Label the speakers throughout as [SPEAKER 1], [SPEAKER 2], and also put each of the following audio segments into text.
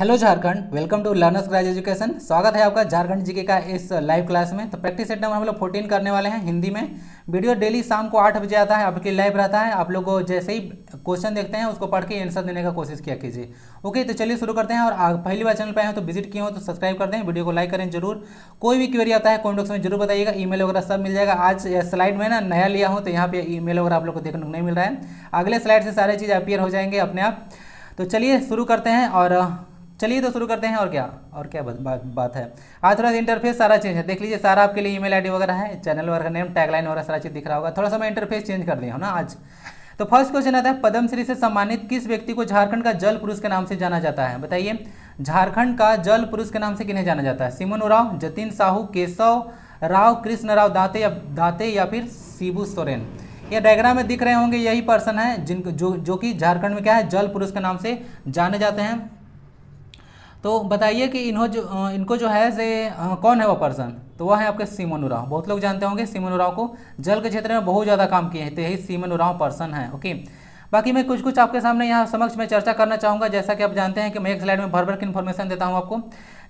[SPEAKER 1] Hello Jharkhand, welcome to learners craze education. स्वागत है आपका झारखंड जीके का इस लाइव क्लास में। तो प्रैक्टिस सेट नंबर हम लोग 14 करने वाले हैं हिंदी में। वीडियो डेली शाम को 8 बजे आता है, आपके लाइव रहता है। आप लोग को जैसे ही क्वेश्चन देखते हैं उसको पढ़ के आंसर देने का कोशिश किया कीजिए। ओके, तो चलिए शुरू करते हैं। और पहली बार चैनल पर आए हो तो विजिट किए हो तो सब्सक्राइब कर दें, वीडियो को लाइक करें जरूर। कोई भी क्वेरी आता है कमेंट बॉक्स में जरूर बताइएगा, ईमेल वगैरह सब मिल जाएगा। आज स्लाइड में ना नया लिया हूँ तो यहाँ पे ईमेल वगैरह आप लोग को देखने को नहीं मिल रहा है। अगले स्लाइड से सारी चीज़ अपीयर हो जाएंगे अपने आप। तो चलिए शुरू करते हैं। शुरू करते हैं। और क्या बात है। आज थोड़ा इंटरफेस सारा चेंज है, देख लीजिए। सारा आपके लिए ईमेल आईडी वगैरह है, चैनल वगैरह का नेम, टैगलाइन वगैरह सारा चीज़ दिख रहा होगा। थोड़ा सा मैं इंटरफेस चेंज कर दिया हूँ ना आज। तो फर्स्ट क्वेश्चन आता है, पद्मश्री से सम्मानित किस व्यक्ति को झारखंड का जल पुरुष के नाम से जाना जाता है? बताइए, झारखंड का जल पुरुष के नाम से किन्हें जाना जाता है? सिमन उरांव, जतिन साहू, केशव राव, कृष्ण राव दाते या फिर शिबू सोरेन? ये डायग्राम में दिख रहे होंगे, यही पर्सन है जिनको जो कि झारखंड में क्या है, जल पुरुष के नाम से जाने जाते हैं। तो बताइए कि इनको जो है से कौन है वो पर्सन? तो वह है आपके सिमन उरांव। बहुत लोग जानते होंगे सिमन उरांव को, जल के क्षेत्र में बहुत ज़्यादा काम किए हैं, तो यही सिमन उरांव पर्सन है। ओके, बाकी मैं कुछ आपके सामने यहाँ समक्ष में चर्चा करना चाहूँगा। जैसा कि आप जानते हैं कि मैं एक स्लाइड में भर भर की इन्फॉर्मेशन देता हूँ आपको।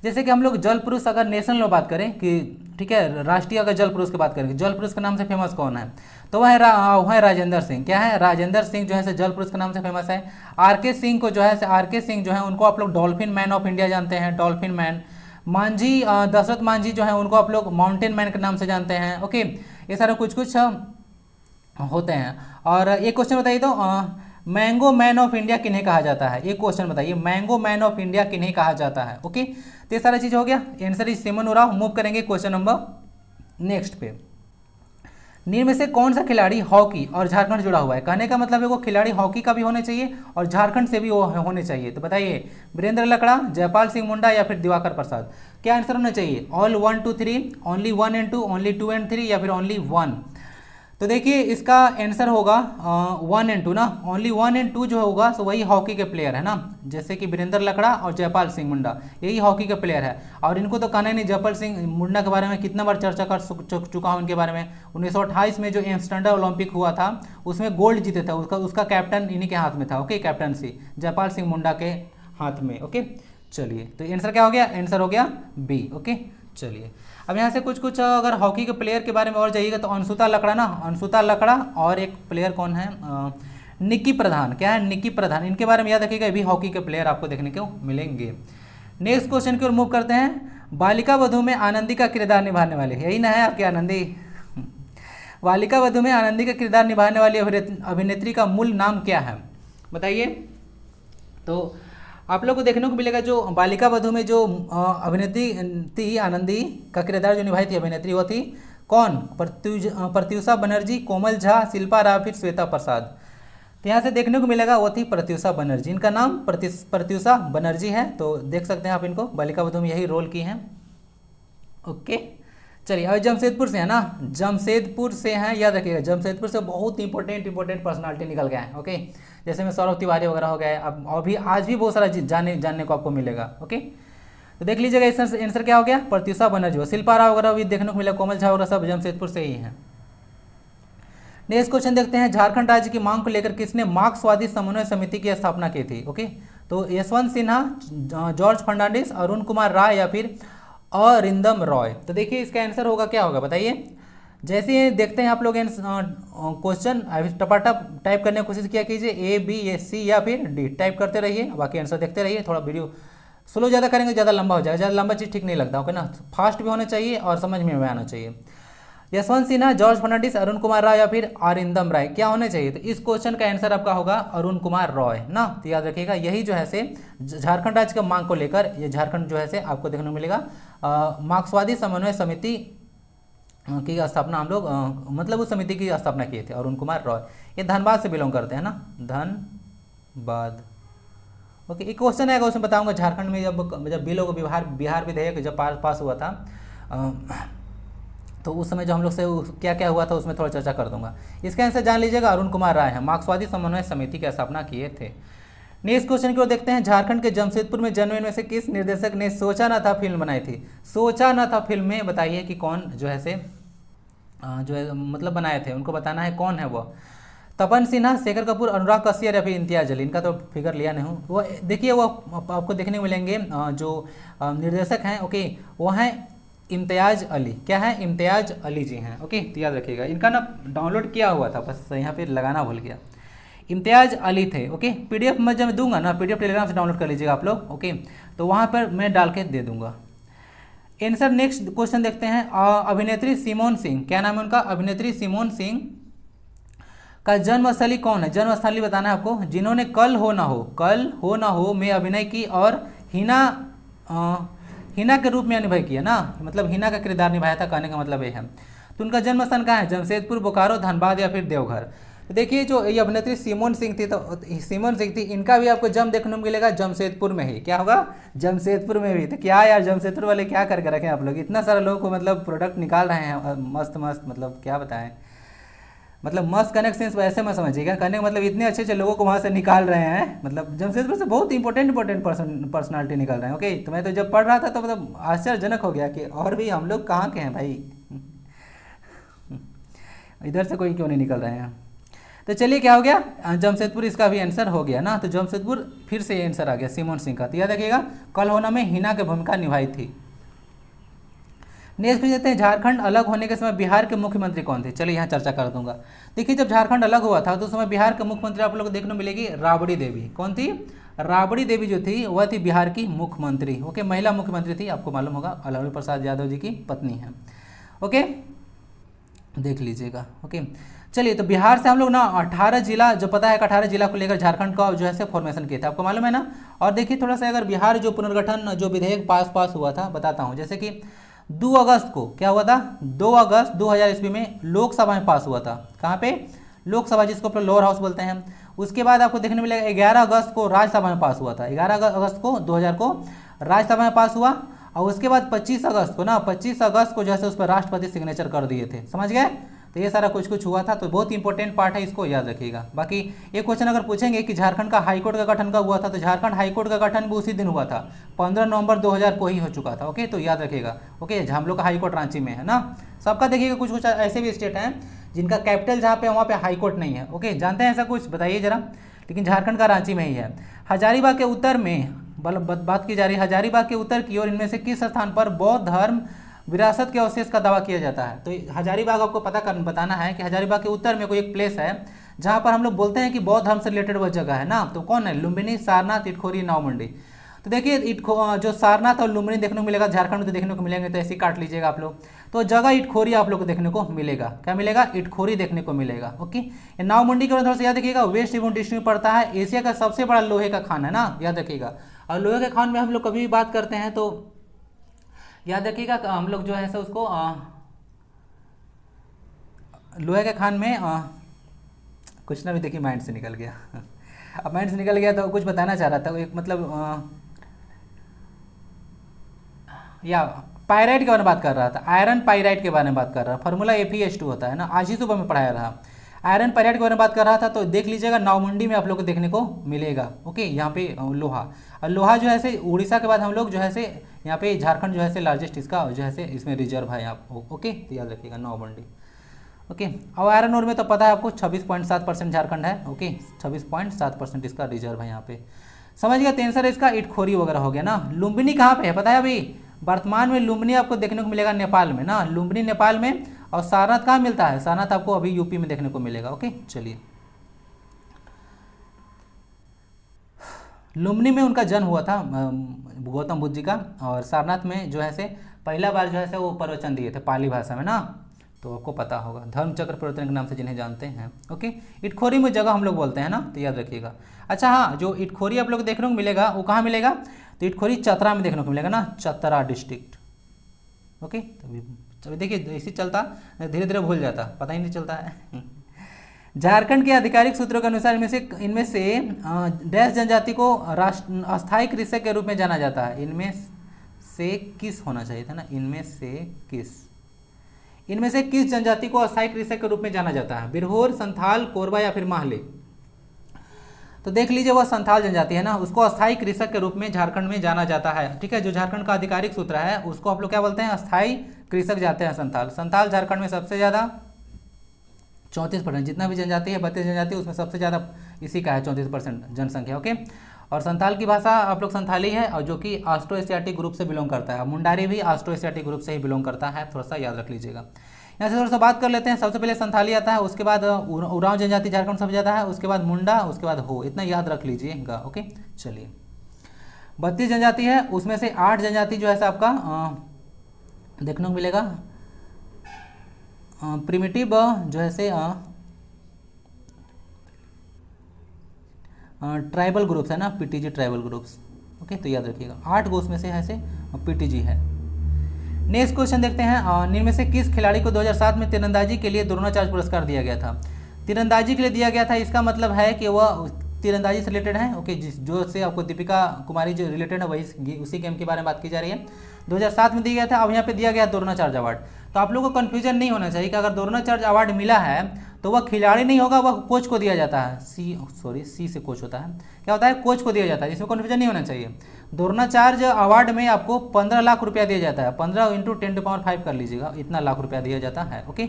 [SPEAKER 1] जैसे कि हम लोग जल पुरुष अगर नेशनल में बात करें कि ठीक है, राष्ट्रीय अगर जल पुरुष की बात करें, जल पुरुष के नाम से फेमस कौन है, तो वह है राजेंद्र सिंह। क्या है? राजेंद्र सिंह जो है जल पुरुष के नाम से फेमस है। आर.के. सिंह को जो है आर.के. सिंह जो है उनको आप लोग डॉल्फिन मैन ऑफ इंडिया जानते हैं, डॉल्फिन मैन। मांझी दशरथ मांझी जो है उनको आप लोग माउंटेन मैन के नाम से जानते हैं। ओके, ये सारे कुछ होते हैं। और एक क्वेश्चन बताइए तो मैंगो मैन ऑफ इंडिया किन्हें कहा जाता है? एक क्वेश्चन बताइए, मैंगो मैन ऑफ इंडिया किन्हें कहा जाता है? ओके, तो ये सारा चीज़ हो गया। Answer is Siman Oraon. Move करेंगे क्वेश्चन नंबर नेक्स्ट पे। निम्न में से कौन सा खिलाड़ी हॉकी और झारखंड जुड़ा हुआ है? कहने का मतलब है वो खिलाड़ी हॉकी का भी होने चाहिए और झारखंड से भी वो होने चाहिए। तो बताइए, वीरेंद्र लकड़ा, जयपाल सिंह मुंडा या फिर दिवाकर प्रसाद? क्या आंसर होना चाहिए? All 1 2 3, only 1 and 2, only 2 and 3 या फिर ओनली 1? तो देखिए इसका आंसर होगा 1 एंड 2 ना। ओनली 1 एंड 2 जो होगा तो वही हॉकी के प्लेयर है ना, जैसे कि वीरेंद्र लकड़ा और जयपाल सिंह मुंडा, यही हॉकी के प्लेयर है। और इनको तो कहना ही नहीं, जयपाल सिंह मुंडा के बारे में कितना बार चर्चा कर चुका हूँ इनके बारे में। 1928 में जो एम्स्टर्डम ओलंपिक हुआ था उसमें गोल्ड जीते थे, उसका कैप्टन इन्हीं के हाथ में था। ओके, कैप्टनसी जयपाल सिंह मुंडा के हाथ में। ओके, चलिए तो आंसर क्या हो गया? आंसर हो गया बी। ओके, चलिए अब यहाँ से कुछ अगर हॉकी के प्लेयर के बारे में और जाइएगा तो अंशुता लकड़ा ना, अंशुता लकड़ा और एक प्लेयर कौन है, निक्की प्रधान। क्या है? निक्की प्रधान। इनके बारे में याद रखिएगा, ये भी हॉकी के प्लेयर आपको देखने को मिलेंगे। नेक्स्ट क्वेश्चन की ओर मूव करते हैं। बालिका वधू में आनंदी का किरदार निभाने वाले, यही ना है आपके आनंदी? बालिका वधू में आनंदी का किरदार निभाने वाली अभिनेत्री का मूल नाम क्या है? बताइए। तो आप लोग को देखने को मिलेगा जो बालिका वधू में जो अभिनेत्री थी, आनंदी का किरदार जो निभाई थी अभिनेत्री, वो थी कौन? प्रत्यूषा बनर्जी, कोमल झा, शिल्पा राव, फिर श्वेता प्रसाद? तो यहाँ से देखने को मिलेगा वो थी प्रत्यूषा बनर्जी। इनका नाम प्रत्यूषा बनर्जी है। तो देख सकते हैं आप इनको, बालिका वधू में यही रोल की हैं। ओके, चलिए अब जमशेदपुर से है ना, जमशेदपुर से हैं, याद रखिएगा। जमशेदपुर से बहुत इंपॉर्टेंट पर्सनालिटी निकल गए हैं। ओके, जैसे में सौरभ तिवारी वगैरह हो गए। अब और भी आज भी बहुत सारा जानने को आपको मिलेगा। ओके, तो देख लीजिएगा इसका आंसर क्या हो गया? प्रत्यूषा बनर्जी। शिल्पा राव वगैरह भी देखने को मिला, कोमल झा वगैरह सब जमशेदपुर से ही हैं। नेक्स्ट क्वेश्चन देखते हैं, झारखंड राज्य की मांग को लेकर किसने मार्क्सवादी समन्वय समिति की स्थापना की थी? ओके, तो यशवंत सिन्हा, जॉर्ज फर्नांडिस, अरुण कुमार राय या फिर अरिंदम रॉय? तो देखिए इसका आंसर होगा, क्या होगा बताइए। जैसे ही देखते हैं आप लोग क्वेश्चन, टपाटप टाइप करने की कोशिश किया कीजिए, ए बी ए सी या फिर डी टाइप करते रहिए, बाकी आंसर देखते रहिए। थोड़ा वीडियो स्लो ज़्यादा करेंगे ज़्यादा लंबा हो जाएगा, ज़्यादा लंबा चीज़ ठीक नहीं लगता। ओके ना, फास्ट भी होना चाहिए और समझ में आना चाहिए। यशवंत सिन्हा, जॉर्ज फर्नांडिस, अरुण कुमार राय या फिर अरिंदम राय, क्या होना चाहिए? तो इस क्वेश्चन का आंसर आपका होगा अरुण कुमार रॉय ना। तो याद रखिएगा, यही जो है से झारखंड राज्य के मांग को लेकर ये झारखंड जो है से आपको देखने को मिलेगा मार्क्सवादी समन्वय समिति की स्थापना हम लोग मतलब उस समिति की स्थापना किए थे, अरुण कुमार रॉय। ये धनबाद से बिलोंग करते हैं ना, धनबाद। ओके, एक क्वेश्चन आएगा उसमें बताऊंगा झारखंड में जब बिलों को बिहार विधेयक जब पास हुआ था तो उस समय जो हम लोग से क्या क्या हुआ था उसमें थोड़ा चर्चा कर दूंगा। इसका आंसर जान लीजिएगा, अरुण कुमार राय है, मार्क्सवादी समन्वय समिति की स्थापना किए थे। नेक्स्ट क्वेश्चन की ओर देखते हैं, झारखंड के जमशेदपुर में जन्मे में से किस निर्देशक ने सोचा न था फिल्म बनाई थी? सोचा न था फिल्म में बताइए कि कौन जो है से जो है मतलब बनाए थे, उनको बताना है कौन है वो। तपन सिन्हा, शेखर कपूर, अनुराग कश्यप या फिर इम्तियाज अली, इनका तो फिगर लिया नहीं हूँ। वो देखिए वो आपको देखने को मिलेंगे जो निर्देशक हैं, ओके, वो हैं इम्तियाज अली। क्या है? इम्तियाज अली जी हैं, ओके, तो याद रखिएगा। इनका ना डाउनलोड किया हुआ था, बस यहाँ पे लगाना भूल गया। इम्तियाज अली थे, ओके। पीडीएफ मैं जब दूंगा ना, पीडीएफ टेलीग्राम से डाउनलोड कर लीजिएगा आप लोग, ओके, तो वहाँ पर मैं डाल के दे दूंगा। आंसर नेक्स्ट क्वेश्चन देखते हैं। अभिनेत्री सिमोन सिंह, क्या नाम है उनका? अभिनेत्री सिमोन सिंह का जन्मस्थली कौन है? जन्मस्थली बताना है आपको। जिन्होंने कल हो ना हो में अभिनय की और हिना के रूप में अभिनय किया ना, मतलब हिना का किरदार निभाया था, कहने का मतलब ये है। तो उनका जन्म स्थान कहाँ है? जमशेदपुर, बोकारो, धनबाद या फिर देवघर। तो देखिए जो ये अभिनेत्री सिमोन सिंह थी, तो सिमोन सिंह थी, इनका भी आपको जन्म देखने को मिलेगा जमशेदपुर में ही। क्या होगा? जमशेदपुर में भी। तो क्या यार, जमशेदपुर वाले क्या करके रखे आप लोग? इतना सारा लोगों को मतलब प्रोडक्ट निकाल रहे हैं मस्त मस्त, मतलब क्या बताएं, मतलब मस्त कनेक्शंस वैसे मैं समझिएगा, कहने का मतलब इतने अच्छे अच्छे लोगों को वहाँ से निकाल रहे हैं, मतलब जमशेदपुर से बहुत इंपॉर्टेंट पर्सनालिटी निकल रहे हैं, ओके। तो मैं तो जब पढ़ रहा था तो मतलब आश्चर्यजनक हो गया कि और भी हम लोग कहाँ के हैं भाई, इधर से कोई क्यों नहीं निकल रहे हैं। तो चलिए क्या हो गया? जमशेदपुर इसका भी आंसर हो गया ना, तो जमशेदपुर फिर से आंसर आ गया सिमोन सिंह का। तो याद रखिएगा, कल होना में हिना की भूमिका निभाई थी। नेक्स्ट देखते हैं, झारखंड अलग होने के समय बिहार के मुख्यमंत्री कौन थे? चलिए यहाँ चर्चा कर दूंगा। देखिए जब झारखंड अलग हुआ था तो उस समय बिहार के मुख्यमंत्री आप लोग को देखने को मिलेगी राबड़ी देवी। कौन थी? राबड़ी देवी जो थी वह थी बिहार की मुख्यमंत्री, ओके, महिला मुख्यमंत्री थी, आपको मालूम होगा, लालू प्रसाद यादव जी की पत्नी है, ओके, देख लीजिएगा, ओके। चलिए तो बिहार से हम लोग ना 18 जिला, जो पता है कि 18 जिला को लेकर झारखंड का जो है फॉर्मेशन किया था, आपको मालूम है ना। और देखिए थोड़ा सा अगर बिहार जो पुनर्गठन जो विधेयक पास हुआ था बताता हूँ, जैसे कि 2 अगस्त को क्या हुआ था? 2 अगस्त 2000 ईस्वी में लोकसभा में पास हुआ था। कहाँ पे? लोकसभा, जिसको अपने लोअर हाउस बोलते हैं। उसके बाद आपको देखने मिलेगा 11 अगस्त को राज्यसभा में पास हुआ था। 11 अगस्त को 2000 को राज्यसभा में पास हुआ, और उसके बाद 25 अगस्त को ना, 25 अगस्त को जैसे उस पर राष्ट्रपति सिग्नेचर कर दिए थे, समझ गए। तो ये सारा कुछ हुआ था, तो बहुत इंपॉर्टेंट पार्ट है, इसको याद रखिएगा। बाकी ये क्वेश्चन अगर पूछेंगे कि झारखंड का हाईकोर्ट का गठन कब हुआ था, तो झारखंड हाईकोर्ट का गठन भी उसी दिन हुआ था, 15 नवंबर 2000 को ही हो चुका था, ओके। तो याद रखिएगा, ओके, हम लोग का हाईकोर्ट रांची में है ना। सबका देखिएगा कुछ ऐसे भी स्टेट हैं जिनका कैपिटल जहाँ पे वहाँ पे हाईकोर्ट नहीं है, ओके, जानते हैं ऐसा कुछ? बताइए जरा। लेकिन झारखंड का रांची में ही है। हजारीबाग के उत्तर में बात की जा रही है, हजारीबाग के उत्तर की ओर इनमें से किस स्थान पर बौद्ध धर्म विरासत के अवशेष का दावा किया जाता है? तो हजारीबाग आपको बताना है कि हजारीबाग के उत्तर में कोई एक प्लेस है जहाँ पर हम लोग बोलते हैं कि बौद्ध धर्म से रिलेटेड वह जगह है ना। तो कौन है? लुम्बिनी, सारनाथ, इटखोरी, नावमंडी। तो देखिए जो सारनाथ और लुम्बिनी देखने को मिलेगा झारखंड में, तो देखने को मिलेंगे, तो ऐसे काट लीजिएगा आप लोग। तो जगह इटखोरी आप लोग को देखने को मिलेगा। क्या मिलेगा? इटखोरी देखने को मिलेगा, ओके। नावमंडी के थोड़ा सा याद रखिएगा, वेस्ट सिंहभूम डिस्ट्रिक्ट में पड़ता है। एशिया का सबसे बड़ा लोहे का खान है ना, याद रखिएगा। और लोहे के खान में हम लोग कभी भी बात करते हैं तो याद रखिएगा, हम लोग जो है सो उसको लोहे के खान में कुछ ना भी, देखिए माइंड से निकल गया अब माइंड से निकल गया तो कुछ बताना चाह रहा था, एक मतलब या पायराइट के बारे में बात कर रहा था, आयरन पायराइट के बारे में बात कर रहा था। फार्मूला Fe2 होता है ना, आज ही सुबह में पढ़ाया था। आयरन पायराइट के बारे में बात कर रहा था, तो देख लीजिएगा नावमंडी में आप लोग को देखने को मिलेगा, ओके। यहाँ पे लोहा, और लोहा जो है से उड़ीसा के बाद हम लोग जो है से यहाँ पे झारखंड जो है से लार्जेस्ट इसका जो है से इसमें रिजर्व है आप, ओके। तो याद रखिएगा नावमंडी, ओके। और आयरन ओर में तो पता है आपको 26.7% झारखंड है, ओके, 26.7% इसका रिजर्व है यहाँ पे, समझ गया। तो आंसर इसका इटखोरी वगैरह हो गया ना। लुम्बिनी कहाँ पे है पता है? अभी वर्तमान में लुम्बिनी आपको देखने को मिलेगा नेपाल में ना, लुम्बिनी नेपाल में। और सारनाथ कहाँ मिलता है? सारनाथ आपको अभी यूपी में देखने को मिलेगा, ओके। चलिए, लुम्बिनी में उनका जन्म हुआ था गौतम बुद्ध जी का, और सारनाथ में जो है से पहला बार जो है से वो प्रवचन दिए थे पाली भाषा में ना, तो आपको पता होगा, धर्मचक्र प्रवर्तन के नाम से जिन्हें जानते हैं, ओके। इटखोरी में जगह हम लोग बोलते हैं ना, तो याद रखिएगा। अच्छा हाँ, जो इटखोरी आप लोग देखने को मिलेगा वो कहाँ मिलेगा? तो इटखोरी चतरा में देखने को मिलेगा ना, चतरा डिस्ट्रिक्ट, ओके। तभी देखिए ऐसे चलता, धीरे धीरे भूल जाता, पता ही नहीं चलता है झारखंड के आधिकारिक सूत्रों के अनुसार इनमें से डैश जनजाति को अस्थायी कृषक के रूप में जाना जाता है। इनमें से किस होना चाहिए था ना, इनमें से किस जनजाति को अस्थायी कृषक के रूप में जाना जाता है? बिरहोर, संथाल, कोरबा या फिर माहले। तो देख लीजिए वह संथाल जनजाति है ना, उसको अस्थायी कृषक के रूप में झारखंड में जाना जाता है, ठीक है। जो झारखंड का आधिकारिक सूत्र है उसको आप लोग क्या बोलते हैं? अस्थायी कृषक जाते हैं संथाल। संथाल झारखंड में सबसे ज़्यादा 34%। जितना भी जनजाति है 32 जनजाति, उसमें सबसे ज़्यादा इसी का है 34% जनसंख्या। ओके। और संथाल की भाषा आप लोग संथाली है, और जो कि ऑस्ट्रो एशियाटिक ग्रुप से बिलोंग करता है। मुंडारी भी ऑस्ट्रो एशियाटिक ग्रुप से ही बिलोंग करता है, थोड़ा सा याद रख लीजिएगा। यहाँ से थोड़ा सा बात कर लेते हैं। सबसे पहले संथाली आता है, उसके बाद उरांव जनजाति झारखंड सबसे ज़्यादा है, उसके बाद मुंडा, उसके बाद हो। इतना याद रख लीजिएगा। ओके, चलिए 32 जनजाति है, उसमें से 8 जनजाति जो है आपका देखने को मिलेगा प्रिमिटिव जो है से ट्राइबल ग्रुप्स है ना, पीटीजी ट्राइबल ग्रुप्स। ओके, तो याद रखिएगा 8 गो उसमें से ऐसे पीटीजी है। नेक्स्ट क्वेश्चन देखते हैं। निम्न में से किस खिलाड़ी को 2007 में तीरंदाजी के लिए द्रोणाचार्य पुरस्कार दिया गया था? तीरंदाजी के लिए दिया गया था, इसका मतलब है कि वह तीरंदाजी से रिलेटेड है। ओके, जिस जो से आपको दीपिका कुमारी जो रिलेटेड है वही उसी गेम के बारे में बात की जा रही है। 2007 में दिया गया था, अब यहाँ पे दिया गया द्रोणाचार्य अवार्ड। तो आप लोगों को कन्फ्यूजन नहीं होना चाहिए कि अगर द्रोणाचार्य अवार्ड मिला है तो वह खिलाड़ी नहीं होगा, वह कोच को दिया जाता है। सी से कोच होता है, क्या होता है, कोच को दिया जाता है। इसमें कन्फ्यूजन नहीं होना चाहिए। द्रोणाचार्य अवार्ड में आपको 15 लाख रुपया दिया जाता है। 15 × 10⁵ कर लीजिएगा, इतना लाख रुपया दिया जाता है। ओके,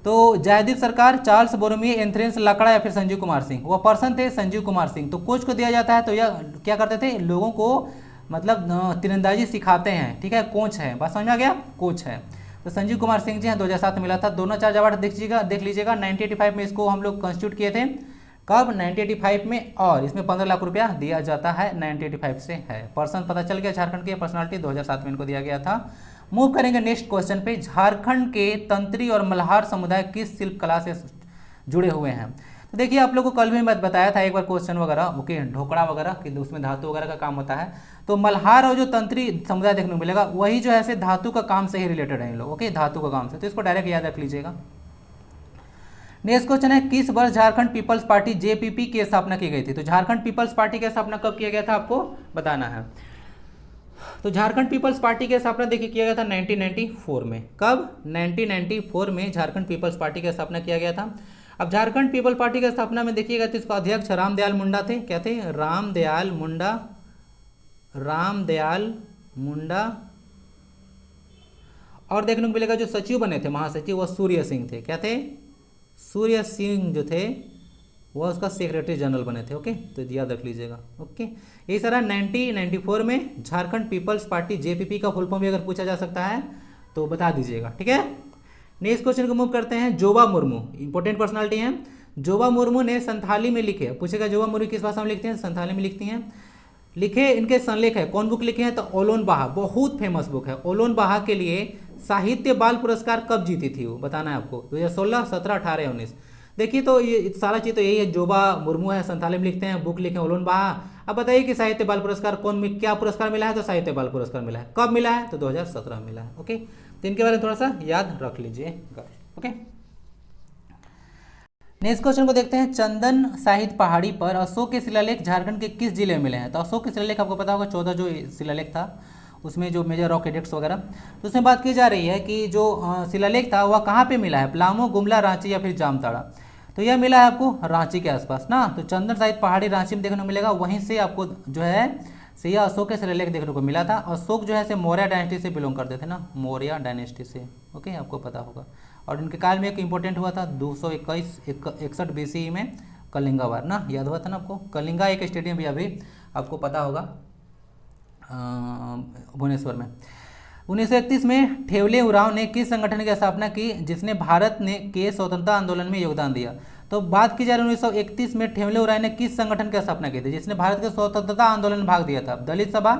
[SPEAKER 1] तो जयदीप सरकार, चार्ल्स बोरोमिए, एंथ्रेंस लकड़ा या फिर संजीव कुमार सिंह, वह पर्सन थे संजीव कुमार सिंह। तो कोच को दिया जाता है। तो यह क्या करते थे, लोगों को मतलब तीरंदाजी सिखाते हैं। ठीक है, कोच है, बात समझ में आ गया, कोच है। तो संजीव कुमार सिंह जी हैं, 2007 में मिला था। द्रोणाचार्य अवार्ड देख लीजिएगा 1985 में इसको हम लोग कंस्टिट्यूट किए थे। कब? 1985 में, और इसमें 15 लाख रुपया दिया जाता है। 1985 से है। पर्सन पता चल गया, झारखंड की पर्सनालिटी 2007 में इनको दिया गया था। मूव करेंगे नेक्स्ट क्वेश्चन पे। झारखंड के तंत्री और मल्हार समुदाय किस शिल्प कला से जुड़े हुए हैं? तो देखिए, आप लोग को कल भी मैं बताया था एक बार क्वेश्चन वगैरह, ओके, ढोकड़ा वगैरह कि उसमें धातु वगैरह का काम होता है। तो मल्हार और जो तंत्री समुदाय देखने को मिलेगा वही जो है से धातु का काम से ही रिलेटेड है इन लोग। ओके, धातु का काम से, तो इसको डायरेक्ट याद रख लीजिएगा। नेक्स्ट क्वेश्चन है, किस वर्ष झारखंड पीपल्स पार्टी जेपीपी की स्थापना की गई थी? तो झारखंड पीपल्स पार्टी की स्थापना कब किया गया था आपको बताना है। तो झारखंड पीपल्स पार्टी की स्थापना देखिए किया गया था 1994 में। कब? 1994 में झारखंड पीपल्स पार्टी की स्थापना किया गया था। अब झारखंड पीपल पार्टी की स्थापना में देखिएगा तो इसका अध्यक्ष रामदयाल मुंडा थे। क्या थे? रामदयाल मुंडा। और देखने को मिलेगा जो सचिव बने थे, महासचिव, वह सूर्य सिंह थे। क्या थे? सूर्य सिंह जो थे वह उसका सेक्रेटरी जनरल बने थे। ओके, तो याद रख लीजिएगा। ओके, ये सारा 1994 में झारखंड पीपल्स पार्टी जेपीपी का फुल फॉर्म भी अगर पूछा जा सकता है तो बता दीजिएगा। ठीक है, नेक्स्ट क्वेश्चन को मूव करते हैं। जोबा मुर्मू इंपॉर्टेंट पर्सनालिटी हैं। जोबा मुर्मू ने संथाली में लिखे, पूछेगा जोबा मुर्मू किस भाषा में लिखते हैं? संथाली में लिखती हैं। लिखे इनके संलेख है, कौन बुक लिखे हैं? तो ओलोन बाहा, बहुत फेमस बुक है। ओलोन बाहा के लिए साहित्य बाल पुरस्कार कब जीती थी वो बताना है आपको। 2016, 17, 18 या 19। देखिए, तो ये सारा चीज़ तो यही है। जोबा मुर्मू है, संथाली में लिखते हैं, बुक लिखे ओलोन बाहा। अब बताइए कि साहित्य बाल पुरस्कार क्या पुरस्कार मिला है? तो साहित्य बाल पुरस्कार मिला है। कब मिला है? तो 2017 मिला है। ओके, तो इनके बारे में थोड़ा सा याद रख लीजिएगा। ओके, नेक्स्ट क्वेश्चन को देखते हैं। चंदन साहित्य पहाड़ी पर अशोक के शिलालेख झारखंड के किस जिले में मिले हैं? तो अशोक के शिलालेख आपको पता होगा 14 जो शिलालेख था उसमें जो मेजर रॉक एडिक्ट्स वगैरह, तो उसमें बात की जा रही है कि जो शिलालेख था वह कहाँ पे मिला है? पलामू, गुमला, रांची या फिर जामताड़ा? तो यह मिला है आपको रांची के आसपास ना। तो चंदन साहित्य पहाड़ी रांची में देखने को मिलेगा, वहीं से आपको जो है से यह अशोक के शिलालेख देखने को मिला था। अशोक जो है से मौर्य डायनेस्टी से बिलोंग करते थे ना, मौर्य डायनेस्टी से। ओके, आपको पता होगा। और इनके काल में एक इंपॉर्टेंट हुआ था 261 BCE में कलिंगा वार ना, याद हुआ था ना आपको। कलिंगा एक स्टेडियम भी अभी आपको पता होगा भुवनेश्वर में। 1931 में ठेवले उरांव ने किस संगठन की स्थापना की जिसने भारत के स्वतंत्रता आंदोलन में योगदान दिया? तो बात की जा रही है 1931 में ठेवले उरांव ने किस संगठन की स्थापना की थी जिसने भारत के स्वतंत्रता आंदोलन में भाग दिया था? दलित सभा,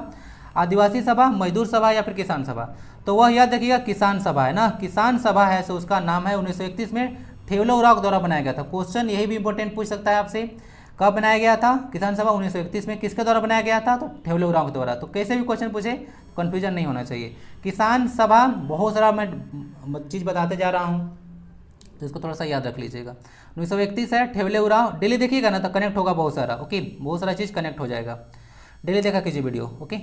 [SPEAKER 1] आदिवासी सभा, मजदूर सभा या फिर किसान सभा? तो वह याद रखिएगा किसान सभा है ना, किसान सभा है, सो उसका नाम है। 1931 में ठेवले उरांव द्वारा बनाया गया था। क्वेश्चन यही भी इंपॉर्टेंट पूछ सकता है आपसे, कब बनाया गया था किसान सभा? 1931 में। किसके द्वारा बनाया गया था? तो ठेवले उरांव के द्वारा। तो कैसे भी क्वेश्चन पूछे कन्फ्यूजन नहीं होना चाहिए। किसान सभा, बहुत सारा मैं चीज़ बताते जा रहा हूँ तो इसको थोड़ा सा याद रख लीजिएगा। 1931 है, ठेवले उरांव। डेली देखिएगा ना तो कनेक्ट होगा बहुत सारा। ओके, बहुत सारा चीज़ कनेक्ट हो जाएगा, डेली देखा कीजिए वीडियो। ओके,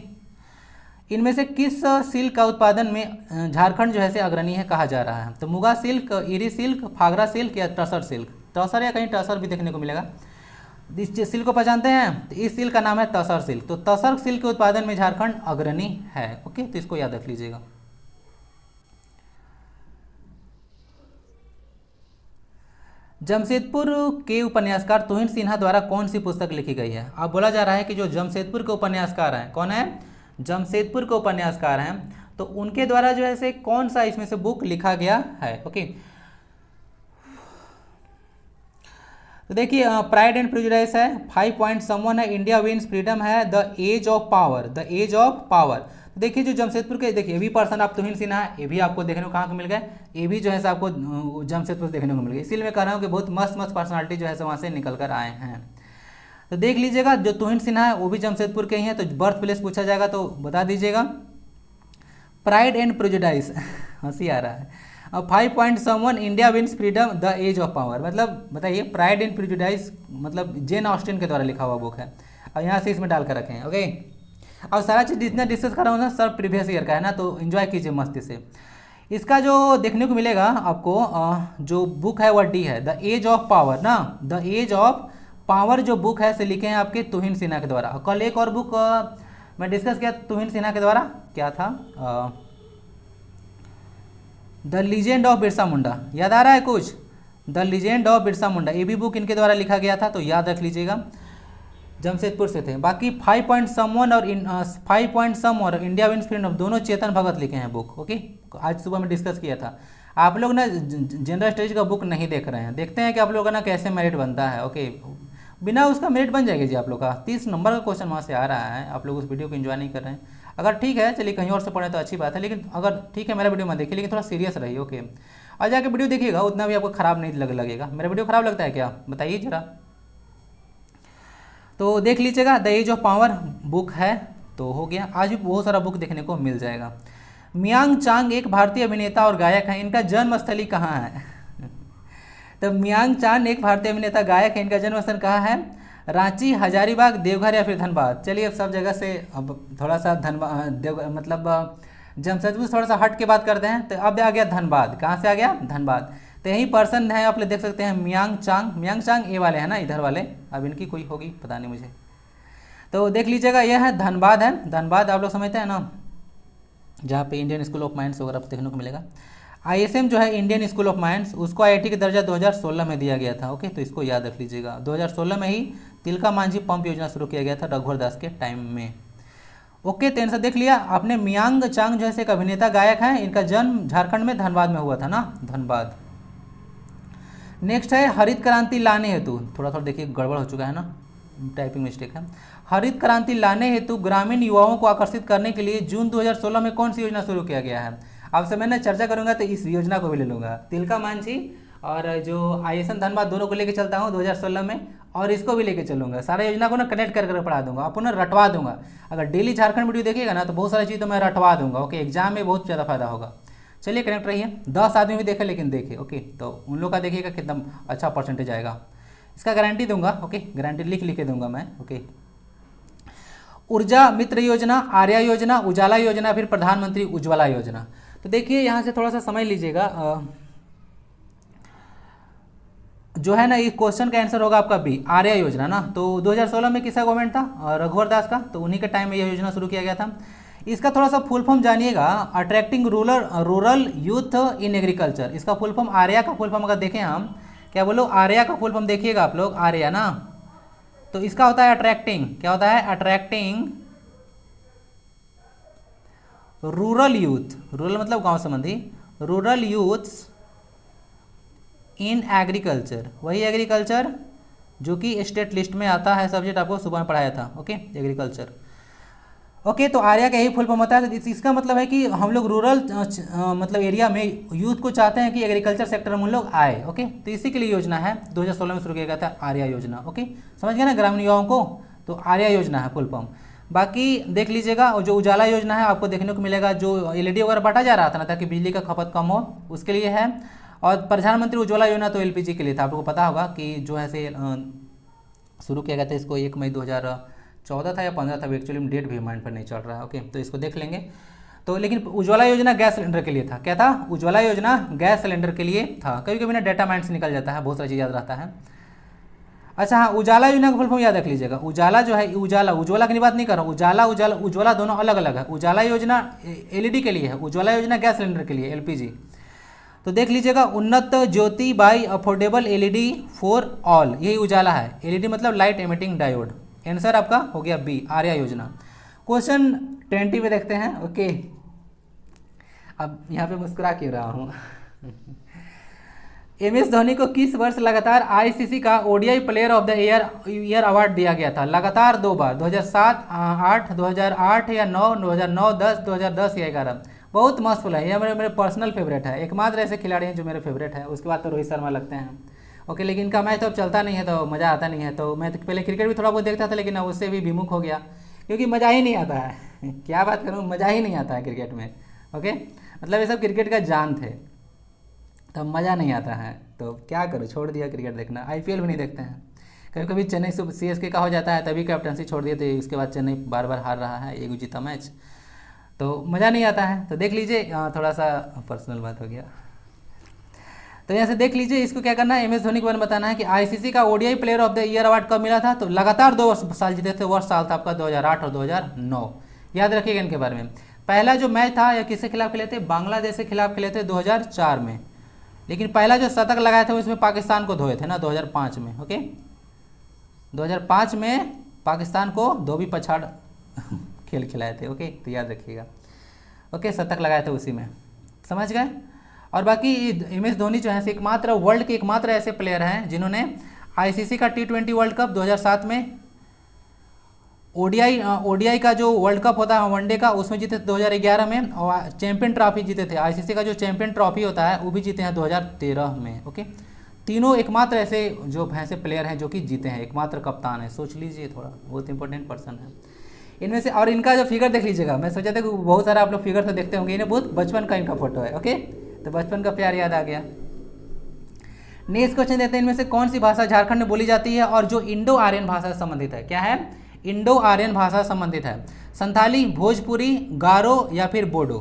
[SPEAKER 1] इनमें से किस सिल्क का उत्पादन में झारखंड जो है से अग्रणी है कहा जा रहा है? तो muga silk, eri silk, फागरा silk या टसर सिल्क? टसर या कहीं टसर भी देखने को मिलेगा। इस सिल्क को पहचानते हैं? तो इस सिल्क का नाम है तसर सिल्क। तो तसर सिल्क के उत्पादन में झारखंड अग्रणी है। ओके, तो इसको याद रख लीजिएगा। जमशेदपुर के उपन्यासकार तुहिन सिन्हा द्वारा कौन सी पुस्तक लिखी गई है? अब बोला जा रहा है कि जो जमशेदपुर के उपन्यासकार हैं, कौन है? जमशेदपुर के उपन्यासकार हैं, तो उनके द्वारा जो है से कौन सा इसमें से बुक लिखा गया है? ओके, तो देखिए प्राइड एंड प्रेजुडिस है, 5 पॉइंट समवन है, इंडिया विंस फ्रीडम है, the age of power, the age of power. देखिए जो जमशेदपुर के, देखिए ये भी पर्सन आप तुहिन सिन्हा, ये भी आपको देखने को कहाँ को मिल गए, ये भी जो है आपको जमशेदपुर देखने को मिल गए। इसीलिए मैं कह रहा हूँ कि बहुत मस्त मस्त पर्सनालिटी जो है वहाँ से निकल कर आए हैं। तो देख लीजिएगा, जो तुहिन सिन्हा है वो भी जमशेदपुर के ही हैं, तो बर्थ प्लेस पूछा जाएगा तो बता दीजिएगा। प्राइड एंड प्रेजुडिस हंसी आ रहा है। 5 point someone, India wins freedom, the age of power, मतलब बताइए प्राइड एंड प्रेजुडिस मतलब जेन ऑस्टिन के द्वारा लिखा हुआ बुक है। और यहाँ से इसमें डाल कर रखे हैं। ओके, अब सारा चीज़ जितना डिस्कस कर रहा हूँ ना सब प्रीवियस ईयर का है ना, तो एंजॉय कीजिए मस्ती से। इसका जो देखने को मिलेगा आपको जो बुक है वह डी है, द एज ऑफ पावर ना, द एज ऑफ पावर जो बुक है से लिखे हैं आपके तुहिन सिन्हा के द्वारा। कल एक और बुक मैं डिस्कस किया तुहिन सिन्हा के द्वारा, क्या था? The legend of Birsa Munda, याद आ रहा है कुछ? The legend of Birsa Munda, ये भी बुक इनके द्वारा लिखा गया था, तो याद रख लीजिएगा, जमशेदपुर से थे। बाकी 5 पॉइंट समवन और 5 पॉइंट सम और इंडिया विंस फ्रीडम दोनों चेतन भगत लिखे हैं बुक। ओके, आज सुबह में डिस्कस किया था। आप लोग ना जनरल स्टडीज का बुक नहीं देख रहे हैं, देखते हैं कि आप लोगों का ना कैसे मेरिट बनता है। ओके, बिना उसका मेरिट बन जाएगा जी आप लोग का। 30 नंबर का क्वेश्चन वहाँ से आ रहा है, आप लोग उस वीडियो को एंजॉय नहीं कर रहे हैं। अगर ठीक है चलिए कहीं और से पढ़ें तो अच्छी बात है, लेकिन अगर ठीक है मेरा वीडियो मत देखिए, लेकिन थोड़ा सीरियस रहिए। ओके, और जाके वीडियो देखिएगा, उतना भी आपको खराब नहीं लगेगा। मेरा वीडियो खराब लगता है क्या, बताइए जरा। तो देख लीजिएगा, the age of power book है, तो हो गया। आज भी बहुत सारा बुक देखने को मिल जाएगा। मियांग चांग एक भारतीय अभिनेता और गायक हैं, इनका जन्म स्थली कहाँ है? तो मियांग चांग एक भारतीय अभिनेता गायक है, इनका जन्म स्थल कहाँ है? रांची, हजारीबाग, देवघर या फिर धनबाद। चलिए अब सब जगह से अब थोड़ा सा धनबाद मतलब जमशेदपुर थोड़ा सा हट के बात करते हैं। तो अब आ गया धनबाद, कहाँ से आ गया? धनबाद। तो यही पर्सन है, आप लोग देख सकते हैं मियांग चांग। मियांग चांग ये वाले हैं ना, इधर वाले, अब इनकी कोई होगी पता नहीं मुझे। तो देख लीजिएगा, यह है धनबाद, है धनबाद, आप लोग समझते हैं ना, जहाँ पे इंडियन स्कूल ऑफ माइंस वगैरह देखने को मिलेगा। ISM जो है इंडियन स्कूल ऑफ माइंस, उसको IIT का दर्जा 2016 में दिया गया था। ओके, तो इसको याद रख लीजिएगा। 2016 में ही तिलका मांझी पंप योजना शुरू किया गया था रघुवर दास के टाइम में। ओके, तो इनसे देख लिया आपने। मियांग चांग जो है एक अभिनेता गायक है, इनका जन्म झारखंड में धनबाद में हुआ था ना, धनबाद। नेक्स्ट है हरित क्रांति लाने हेतु, थोड़ा थोड़ा देखिए गड़बड़ हो चुका है ना, टाइपिंग मिस्टेक है। हरित क्रांति लाने हेतु ग्रामीण युवाओं को आकर्षित करने के लिए जून 2016 में कौन सी योजना शुरू किया गया है? आपसे मैंने चर्चा करूंगा तो इस योजना को भी ले लूंगा। तिलका मांझी और जो ISM धनबाद दोनों को लेके चलता हूँ 2016 में, और इसको भी लेके चलूंगा। सारा योजना को ना कनेक्ट कर पढ़ा दूंगा, आपको ना रटवा दूंगा। अगर डेली झारखंड वीडियो देखिएगा ना तो बहुत सारी चीज़ तो मैं रटवा दूंगा। ओके, एग्जाम में बहुत ज़्यादा फायदा होगा। चलिए कनेक्ट रहिए। 10 आदमी भी देखे लेकिन देखे। ओके, तो उन लोग का देखिएगा कितना अच्छा परसेंटेज आएगा, इसका गारंटी दूंगा। ओके, गारंटी लिख के दूंगा मैं। ओके, ऊर्जा मित्र योजना, आर्या योजना, उजाला योजना, फिर प्रधानमंत्री उज्ज्वला योजना। तो देखिए यहाँ से थोड़ा सा समझ लीजिएगा, जो है ना, इस क्वेश्चन का आंसर होगा आपका बी, आर्या योजना ना। तो 2016 में किसका गवर्नमेंट था? रघुवर दास का, तो उन्हीं के टाइम में यह योजना शुरू किया गया था। इसका थोड़ा सा फुल फॉर्म जानिएगा, attracting rural youth in agriculture. इसका फुल फॉर्म, आर्या का फुल फॉर्म अगर देखें हम, क्या बोलो, आर्या का फुल फॉर्म देखिएगा आप लोग, आर्या ना, तो इसका होता है अट्रैक्टिंग, क्या होता है? अट्रैक्टिंग रूरल यूथ, रूरल मतलब गांव संबंधी, रूरल यूथ्स इन एग्रीकल्चर, वही एग्रीकल्चर जो कि स्टेट लिस्ट में आता है, सब्जेक्ट आपको सुबह में पढ़ाया था। Okay, agriculture. ओके, तो आर्या का यही फुल फॉर्म होता है। तो इसका मतलब है कि हम लोग रूरल मतलब एरिया में यूथ को चाहते हैं कि एग्रीकल्चर सेक्टर में हम लोग आए। ओके, तो इसी के लिए योजना है, 2016 में शुरू किया गया था आर्या योजना। ओके, समझ गए ना ग्रामीण युवाओं को, तो आर्या योजना है फुल फॉर्म। बाकी देख लीजिएगा, और जो उजाला योजना है आपको देखने को मिलेगा, जो LED वगैरह बांटा जा रहा था ना ताकि बिजली का खपत कम हो, उसके लिए है। और प्रधानमंत्री उज्ज्वला योजना तो LPG के लिए था। आपको पता होगा कि जो है से शुरू किया गया था इसको 1 मई 2014 था या 15 था, एक्चुअली में डेट भी माइंड पर नहीं चल रहा है। ओके, तो इसको देख लेंगे। तो लेकिन उज्ज्वला योजना गैस सिलेंडर के लिए था। क्या था? उज्ज्वला योजना गैस सिलेंडर के लिए था। कभी कभी ना डाटा माइंड से निकल जाता है, बहुत सारी चीज़ याद रहता है। अच्छा हाँ, उजाला योजना का फुल फॉर्म याद रख लीजिएगा। उजाला जो है, उज्ज्वला की बात नहीं कर रहा हूँ, उजाला दोनों अलग अलग है। उजाला योजना LED के लिए है, उज्ज्वला योजना गैस सिलेंडर के लिए, LPG। तो देख लीजिएगा, Unnat Jyoti by affordable LED for all, यही उजाला है। एलईडी मतलब लाइट एमिटिंग डायोड। आंसर आपका हो गया बी, आर्या योजना। क्वेश्चन 20 में देखते हैं। ओके, अब यहाँ पे मुस्कुरा क्यों रहा हूँ एमएस धोनी को किस वर्ष लगातार आईसीसी का ODI player of the year award दिया गया था? लगातार 2 बार, 2007, 8, 2008 या 9, 2009, 10, 2010 या 11। बहुत मस्त बोला है, यह मेरे पर्सनल फेवरेट है। एकमात्र ऐसे खिलाड़ी हैं जो मेरे फेवरेट है, उसके बाद तो रोहित शर्मा लगते हैं। ओके, लेकिन इनका मैच तो अब चलता नहीं है तो मज़ा आता नहीं है। तो मैं तो पहले क्रिकेट भी थोड़ा बहुत देखता था, लेकिन अब उससे भी विमुख हो गया क्योंकि मज़ा ही नहीं आता है क्या बात करूँ, मज़ा ही नहीं आता है क्रिकेट में। ओके, मतलब ये सब क्रिकेट का जान थे, तो मज़ा नहीं आता है तो क्या करूँ, छोड़ दिया क्रिकेट देखना। आईपीएल भी नहीं देखते हैं। कभी कभी चेन्नई सीएसके का हो जाता है तभी कैप्टनसी छोड़ दिए थे, उसके बाद चेन्नई बार बार हार रहा है, एक जीता मैच, तो मज़ा नहीं आता है। तो देख लीजिए, थोड़ा सा पर्सनल बात हो गया। तो यहाँ से देख लीजिए, इसको क्या करना है, एमएस धोनी के बारे में बताना है कि आईसीसी का ODI player of the year award कब मिला था? तो लगातार 2 साल जीते थे। वर्ष साल था आपका 2008 और 2009। याद रखिएगा इनके बारे में। पहला जो मैच था यह किसके खिलाफ खेले थे? बांग्लादेश के खिलाफ खेले थे 2004 में। लेकिन पहला जो शतक लगाए थे उसमें पाकिस्तान को धोए थे ना 2005 में। ओके, 2005 में पाकिस्तान को धोबी पछाड़ खेल खिलाए थे। ओके, तो याद रखिएगा। ओके, शतक लगाए थे उसी में, समझ गए। और बाकी एमएस धोनी जो है एकमात्र वर्ल्ड के एकमात्र ऐसे प्लेयर हैं जिन्होंने आईसीसी का T20 वर्ल्ड कप 2007 में, ओडीआई का जो वर्ल्ड कप होता है वनडे का उसमें जीते थे 2011 में, और चैंपियन ट्रॉफी जीते थे। आईसीसी का जो चैंपियन ट्रॉफी होता है वो भी जीते हैं 2013 में। ओके, तीनों एकमात्र ऐसे जो ऐसे प्लेयर हैं जो कि जीते हैं, एकमात्र कप्तान है। सोच लीजिए, थोड़ा बहुत इंपॉर्टेंट पर्सन है इनमें से। और इनका जो फिगर देख लीजिएगा, मैं सोचा था कि बहुत सारा आप लोग फिगर तो देखते होंगे, इन्हें बहुत बचपन का इनका फोटो है। ओके, तो बचपन का प्यार याद आ गया। नेक्स्ट क्वेश्चन देते हैं, इनमें से कौन सी भाषा झारखंड में बोली जाती है और जो इंडो आर्यन भाषा से संबंधित है? क्या है? इंडो आर्यन भाषा से संबंधित है। संथाली, भोजपुरी, गारो या फिर बोडो?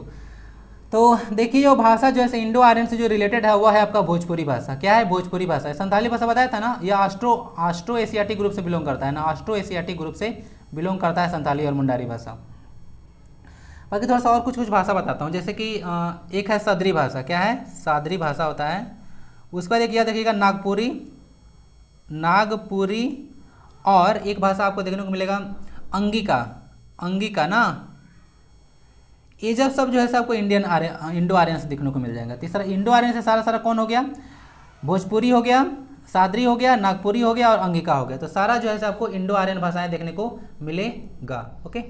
[SPEAKER 1] तो देखिए, जो भाषा जो है इंडो आर्यन से जो रिलेटेड है वह है आपका भोजपुरी भाषा। क्या है? भोजपुरी भाषा है। संथाली भाषा बताया था ना, यह ऑस्ट्रो एशियाटिक ग्रुप से बिलोंग करता है ना, ऑस्ट्रो एशियाटिक ग्रुप से बिलोंग करता है संथाली और मुंडारी भाषा। बाकी थोड़ा सा और कुछ भाषा बताता हूँ, जैसे कि एक है सदरी भाषा। क्या है? सादरी भाषा होता है। उसका एक याद रखिएगा, नागपुरी, और एक भाषा आपको देखने को मिलेगा अंगिका ना। ये जब सब जो है आपको इंडो आर्यन से देखने को मिल जाएगा। तीसरा, इंडो आर्यन से सारा कौन हो गया? भोजपुरी हो गया, सादरी हो गया, नागपुरी हो गया और अंगिका हो गया। तो सारा जो है आपको इंडो आर्यन भाषाएं देखने को मिलेगा। ओके,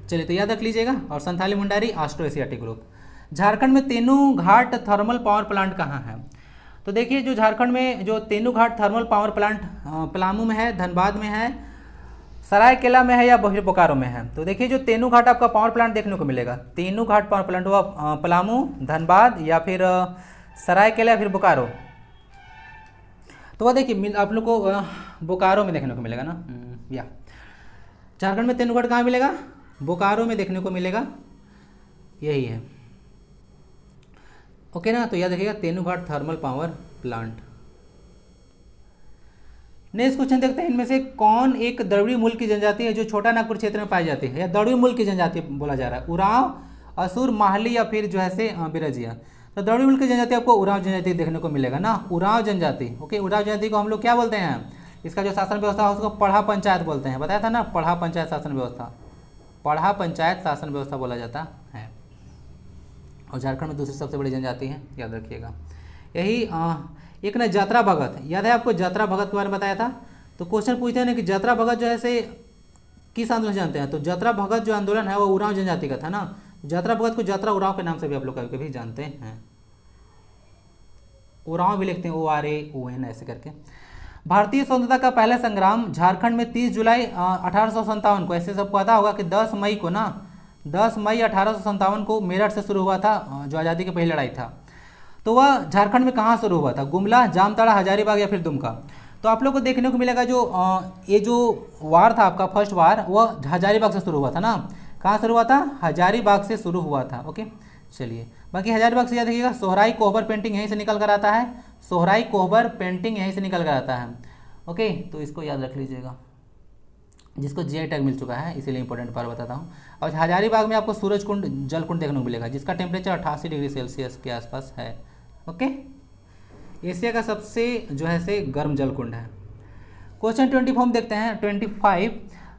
[SPEAKER 1] चलिए तो याद रख लीजिएगा। और Santhali Mundari Austro Asiatic group. Jharkhand में तेनूघाट थर्मल पावर प्लांट कहाँ है? तो देखिए, जो झारखंड में जो Tenughat thermal power plant Palamu में है, धनबाद में है, सरायकेला में है या बोकारो में है? तो देखिए, जो तेनूघाट आपका पावर प्लांट देखने को मिलेगा, तेनूघाट पावर प्लांट हुआ पलामू, धनबाद या फिर सरायकेला या फिर बोकारो? तो वह देखिए आप लोग को बोकारो में देखने को मिलेगा ना। या झारखंड में तेनूघाट कहाँ मिलेगा? बोकारो में देखने को मिलेगा, यही है। ओके ना, तो याद रखिएगा Tenughat thermal power plant. Next question देखते हैं, इनमें से कौन एक द्रविड़ मूल की जनजाति है जो छोटा नागपुर क्षेत्र में पाई जाती है? या द्रविड़ मूल की जनजाति बोला जा रहा है? उरांव, असुर, माहली या फिर जो है से बिरजिया? तो द्रविड़ मूल की जनजाति आपको उरांव जनजाति देखने को मिलेगा ना, उरांव जनजाति। ओके, उरांव जनजाति को हम लोग क्या बोलते हैं? इसका जो शासन व्यवस्था है उसको पढ़ा पंचायत बोलते हैं। बताया था ना, पढ़ा पंचायत शासन व्यवस्था, पढ़ा पंचायत शासन व्यवस्था बोला जाता है। और झारखंड में दूसरी सबसे बड़ी जनजाति है, याद रखिएगा। यही एक ना यात्रा भगत, याद है आपको यात्रा भगत के बारे में बताया था? तो क्वेश्चन पूछते हैं ना कि यात्रा भगत जो है से किस आंदोलन जानते हैं? तो यात्रा भगत जो आंदोलन है वो उरांव जनजाति का था ना। यात्रा भगत को यात्रा उरांव के नाम से भी आप लोग कभी कभी जानते हैं। उरांव भी लिखते हैं ORAON ऐसे करके। भारतीय स्वतंत्रता का पहला संग्राम झारखंड में 30 जुलाई 1857 को, ऐसे सबको पता होगा कि 10 मई को ना, 10 मई 1857 को मेरठ से शुरू हुआ था, जो आज़ादी की पहली लड़ाई था। तो वह झारखंड में कहाँ शुरू हुआ था? गुमला, जामताड़ा, हजारीबाग या फिर दुमका? तो आप लोग को देखने को मिलेगा जो ये जो वार था आपका फर्स्ट वार, वह हजारीबाग से शुरू हुआ था ना। कहाँ शुरू हुआ था? हजारीबाग से शुरू हुआ था। ओके, चलिए बाकी हजारीबाग से याद रखिएगा, सोहराई कोहबर पेंटिंग यहीं से निकल कर आता है, सोहराई कोहबर पेंटिंग यहीं से निकल कर आता है। ओके, तो इसको याद रख लीजिएगा। जिसको जीआई टैग मिल चुका है, इसीलिए इंपॉर्टेंट पार्ट बताता हूँ। और हजारीबाग में आपको सूरज कुंड जल कुंड देखने को मिलेगा, जिसका टेम्परेचर 88 डिग्री सेल्सियस के आसपास है। ओके, एशिया का सबसे जो है से गर्म जल कुंड है। क्वेश्चन 24 देखते हैं 25।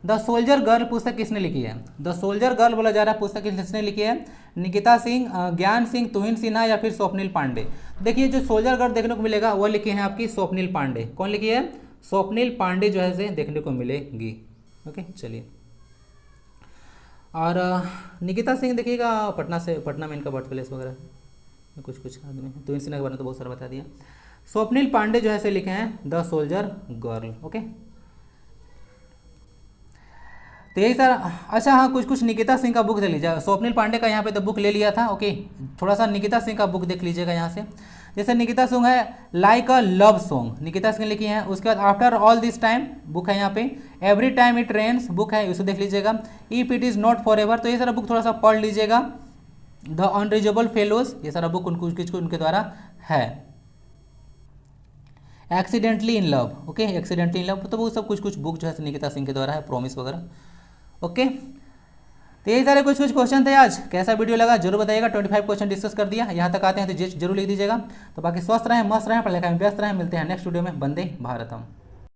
[SPEAKER 1] द सोल्जर गर्ल पुस्तक किसने लिखी है? द सोल्जर गर्ल बोला जा रहा है, पुस्तक किसने लिखी है? निकिता सिंह, ज्ञान सिंह, तुहिन सिन्हा या फिर स्वप्निल पांडे। देखिए जो सोल्जर गर्ल देखने को मिलेगा वो लिखी है आपकी स्वप्निल पांडे। कौन लिखी है? स्वप्निल पांडे जो है से देखने को मिलेगी। ओके चलिए, और निकिता सिंह देखिएगा पटना से, पटना में इनका बर्थ प्लेस वगैरह कुछ आदमी है। तुहिन सिन्हा के बारे में तो बहुत सारा बता दिया। स्वप्निल पांडे जो है से लिखे हैं द सोल्जर गर्ल। ओके, तो यही सर। अच्छा हाँ, कुछ निकिता सिंह का बुक देख लीजिए। स्वप्निल पांडे का यहाँ पे तो बुक ले लिया था। ओके, थोड़ा सा निकिता सिंह का बुक देख लीजिएगा यहाँ से। जैसे निकिता सिंह है like a love song, Nikita Singh लिखी है। उसके बाद after all this time book है यहाँ पे। Every time it rains book है, इसे देख लीजिएगा। If it is not forever, तो ये सारा बुक थोड़ा सा पढ़ लीजिएगा। द अनरीजनेबल फेलोज, ये सारा बुक उनके द्वारा है। Accidentally in love, okay, accidentally in love, तो वो सब कुछ बुक जो है निकिता सिंह के द्वारा है, प्रॉमिस वगैरह। ओके, तो यही सारे कुछ क्वेश्चन थे आज। कैसा वीडियो लगा जरूर बताइएगा। 25 क्वेश्चन डिस्कस कर दिया। यहाँ तक आते हैं तो जरूर लिख दीजिएगा। तो बाकी स्वस्थ रहें, मस्त रहें, पढ़ाई लिखाई में व्यस्त रहें। मिलते हैं नेक्स्ट वीडियो में। वंदे भारतम।